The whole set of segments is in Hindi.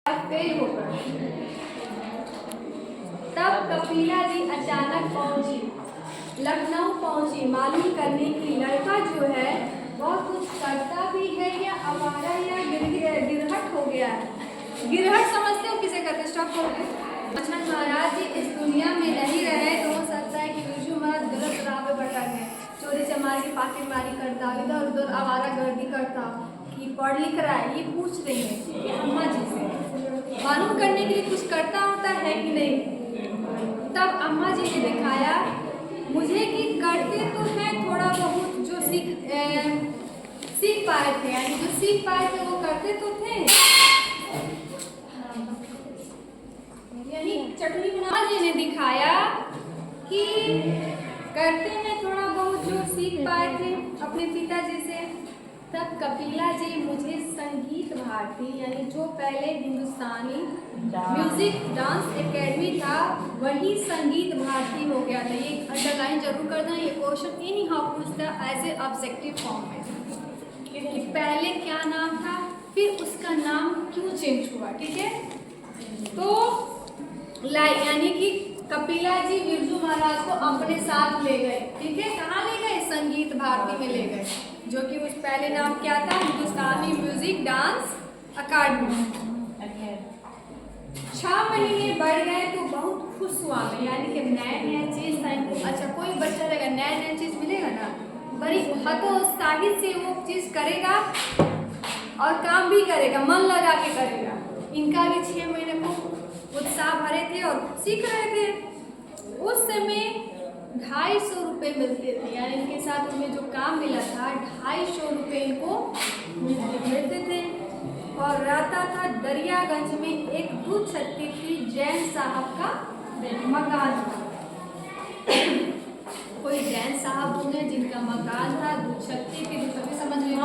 तेज होकर तब कपिला जी अचानक पहुंची, लखनऊ पहुंची मालूम करने की लड़का जो है वह कुछ करता भी है या आवारा या गिरहट हो गया है। गिरहट समझते हो किसे कहते? स्टॉप हो गए। लक्ष्मण महाराज जी इस दुनिया में नहीं रहे तो हो सकता है कि बिरजू महाराज गलत राह पे भटक गए, चोरी चमारी की पाकेटमारी करता, इधर उधर आवारा गर्दी करता, कि पढ़ लिख रहा है। ये पूछ रही है अम्मा जी से मालूम करने के लिए कुछ करता होता है कि नहीं। तब अम्मा जी ने दिखाया मुझे कि करते तो हैं थोड़ा बहुत जो सीख पाए थे, यानी जो सीख पाए थे वो करते तो थे। यानी चटनी अम्मा जी ने दिखाया कि करते हैं थोड़ा बहुत जो सीख पाए थे अपने पिताजी से। तब कपिला जी मुझे संगीत भारती यानी जो पहले हिंदुस्तानी म्यूजिक डांस एकेडमी था वही संगीत भारती हो गया था। ये अंडरलाइन जरूर करना, ये क्वेश्चन एनी हाउ पूछता एज ए ऑब्जेक्टिव फॉर्म में कि पहले क्या नाम था फिर उसका नाम क्यों चेंज हुआ। ठीक है, तो यानी कि कपिला जी बिरजू महाराज को अपने साथ ले गए। ठीक है, कहाँ ले गए? संगीत भारती में ले गए, जो कि उस पहले नाम क्या था? हिंदुस्तानी म्यूजिक डांस अकादमी। 6 महीने बढ़ गए तो बहुत खुश हुआ मैं, यानी कि नया नया चीज था इनको। अच्छा, कोई बच्चा रहेगा नया नया चीज मिलेगा ना, बड़ी हतोत्साही से वो चीज करेगा और काम भी करेगा, मन लगा के करेगा। इनका भी 6 महीने को उत्साह भरे थे और सीख रहे थे। उस समय 250 रुपये मिलते थे, यानी इनके साथ उन्हें जो काम मिला था 250 रुपये इनको मिलते थे। और रहता था दरियागंज में एक दूध छत्ती थी, जैन साहब का मकान था। कोई जैन साहब होंगे जिनका मकान था दूध छत्ती के, दूध समझ में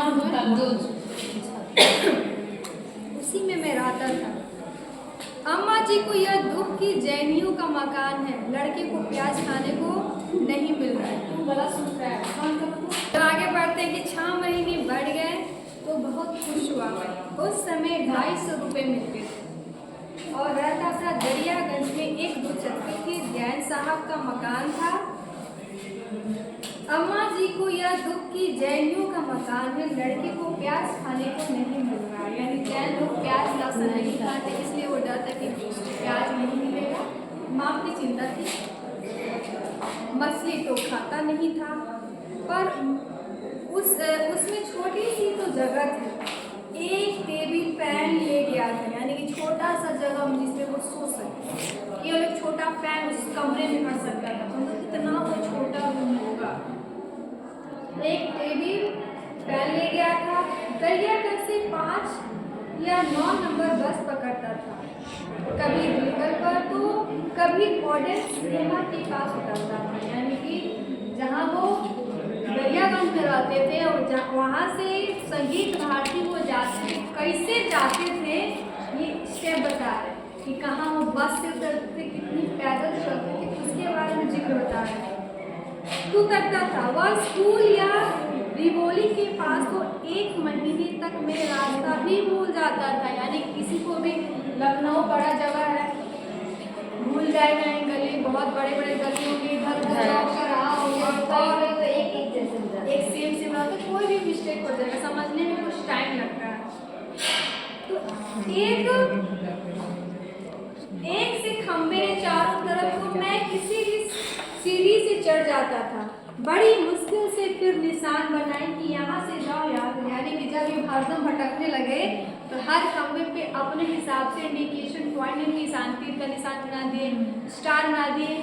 उसी में मैं रहता था। अम्मा जी को यह दुख कि जैनियों का मकान है, लड़के को प्याज खाने को नहीं मिल रहा है। तू गला सुन रहा है। तो आगे बढ़ते हैं कि 6 महीने बढ़ गए तो बहुत खुश हुआ मैं। उस समय 250 रुपये मिलते थे और रहता था दरियागंज में एक दूध छत्ती थी, जैन साहब का मकान था। अम्मा जी को यह दुख कि जैनियों का मकान है, लड़के को प्याज खाने को नहीं मिल रहा, यानी जैन लोग प्याज लहसुन नहीं खाते, इसलिए वो डर था कि प्याज नहीं मिलेगा। माँ की चिंता थी। मछली तो खाता नहीं था, पर उसमें छोटी सी तो जगह थी। एक टेबल फैन ले गया था, यानी कि छोटा सा जगह जिसमें वो सो सके। केवल एक छोटा फैन उस कमरे में कर सकता था, तो कितना वो छोटा रूम होगा। एक टेबल फैन ले गया था। दरियागंज से 5 या 9 नंबर बस पकड़ता था, कभी व्हीकल पर तो कभी मॉडर्न सिनेमा के पास उतरता था, यानी कि जहाँ वो दरियागंज में रहते थे और वहाँ से संगीत भारती को जाते, कैसे जाते थे ये स्टेप बता रहे कि कहाँ वो बस से उतरते थे, कितनी पैदल चलते थे, उसके बारे में जिक्र बता रहे। तू करता था वह स्कूल या रिवोली के पास तो 1 महीने तक मैं रास्ता भी भूल जाता था, यानी किसी को भी लखनऊ बड़ा जगह है, भूल जाएगा ये गली, बहुत बड़े बड़े गली होंगे, इधर उधर का रहा होगा और एक सेम से बना तो कोई भी मिस्टेक हो जाएगा, समझने में कुछ टाइम लगता है। तो एक से खंबे चारों तरफ को मैं किसी भी सीढ़ी से चढ़ जाता था, बड़ी मुश्किल से फिर निशान बनाए कि यहाँ से जाओ यार, यानी कि जब ये हरदम भटकने लगे तो हर खंबे पे अपने हिसाब से इंडिकेशन पॉइंट निशान, तीर का निशान बना दिए, स्टार बना दिए,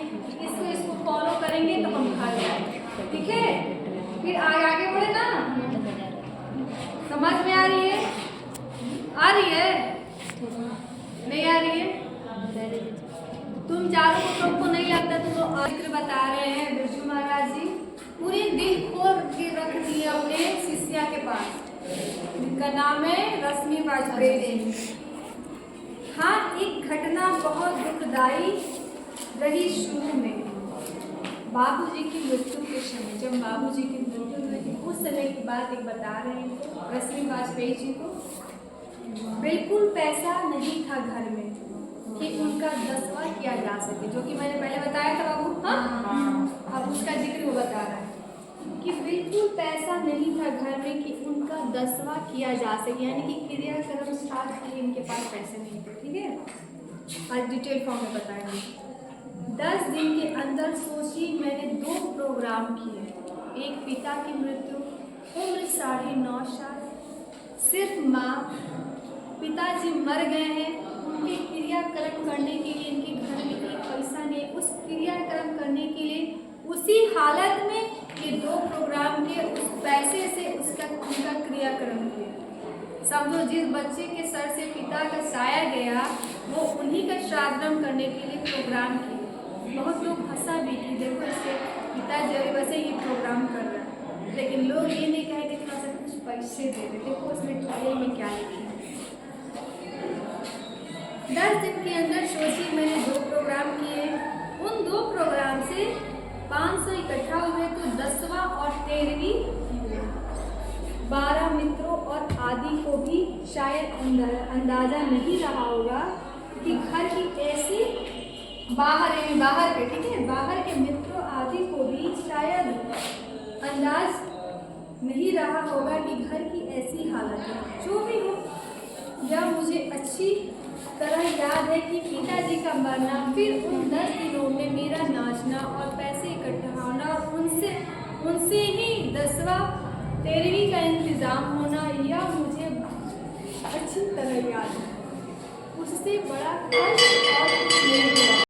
इसको फॉलो करेंगे तो हम घर जाएंगे। ठीक है, फिर आगे बढ़े ना। समझ में आ रही है? आ रही है? नहीं आ रही है? तुम चारों को तुमको नहीं लगता तो जिक्र बता रहे हैं बिरजू महाराज जी पूरे दिल खोल के रख दिए अपने शिष्या के पास, जिनका नाम है रश्मि वाजपेयी जी। हाँ, एक घटना बहुत दुखदाई रही शुरू में। बाबूजी की मृत्यु के समय, जब बाबूजी की मृत्यु हुई थी उस समय की बात एक बता रहे हैं रश्मि वाजपेयी जी को। बिल्कुल पैसा नहीं था घर 10वां किया जा सके, जो कि मैंने पहले बताया था बाबू। हाँ, अब उसका जिक्र वो बता रहा है कि बिल्कुल पैसा नहीं था घर में कि उनका 10वां किया जा सके, यानी कि क्रियाक्रम स्टार्ट के लिए इनके पास पैसे नहीं थे। ठीक है, आज डिटेल फॉर्म में बताएंगे। 10 दिन के अंदर सोची मैंने 2 प्रोग्राम किए। एक, पिता की मृत्यु, उम्र 9.5 साल, सिर्फ माँ, पिताजी मर गए हैं, उनके क्रियाक्रम करने के लिए इनके घर में एक पैसा नहीं, उस क्रियाक्रम करने के लिए उसी हालत में ये 2 प्रोग्राम के उस पैसे से उनका क्रियाक्रम किया। समझो, जिस बच्चे के सर से पिता का साया गया वो उन्हीं का श्राद्धम करने के लिए प्रोग्राम किया। बहुत लोग हंसा भी कि देखो इसके पिता जब वैसे ये प्रोग्राम कर रहा है, लेकिन लोग ये नहीं कहेंगे थोड़ा सा कुछ पैसे दे दे। देखो उसमें डिटेल में क्या लिखा है। 10 दिन के अंदर सोची मैंने 2 प्रोग्राम किए, उन 2 प्रोग्राम से 500 इकट्ठा हुए तो 10वां और 13वीं 12 मित्रों और आदि को भी शायद अंदाजा नहीं रहा होगा कि घर की ऐसी बाहर के, ठीक है, बाहर के मित्रों आदि को भी शायद अंदाज नहीं रहा होगा कि घर की ऐसी हालत है। जो भी हो, यह मुझे अच्छी तरह याद है कि पिताजी का मरना, फिर उन 10 दिनों में मेरा नाचना और पैसे इकट्ठा होना और उनसे ही 10वां 13वीं का इंतज़ाम होना, यह मुझे अच्छी तरह याद है। उससे बड़ा कष्ट और कुछ नहीं हुआ।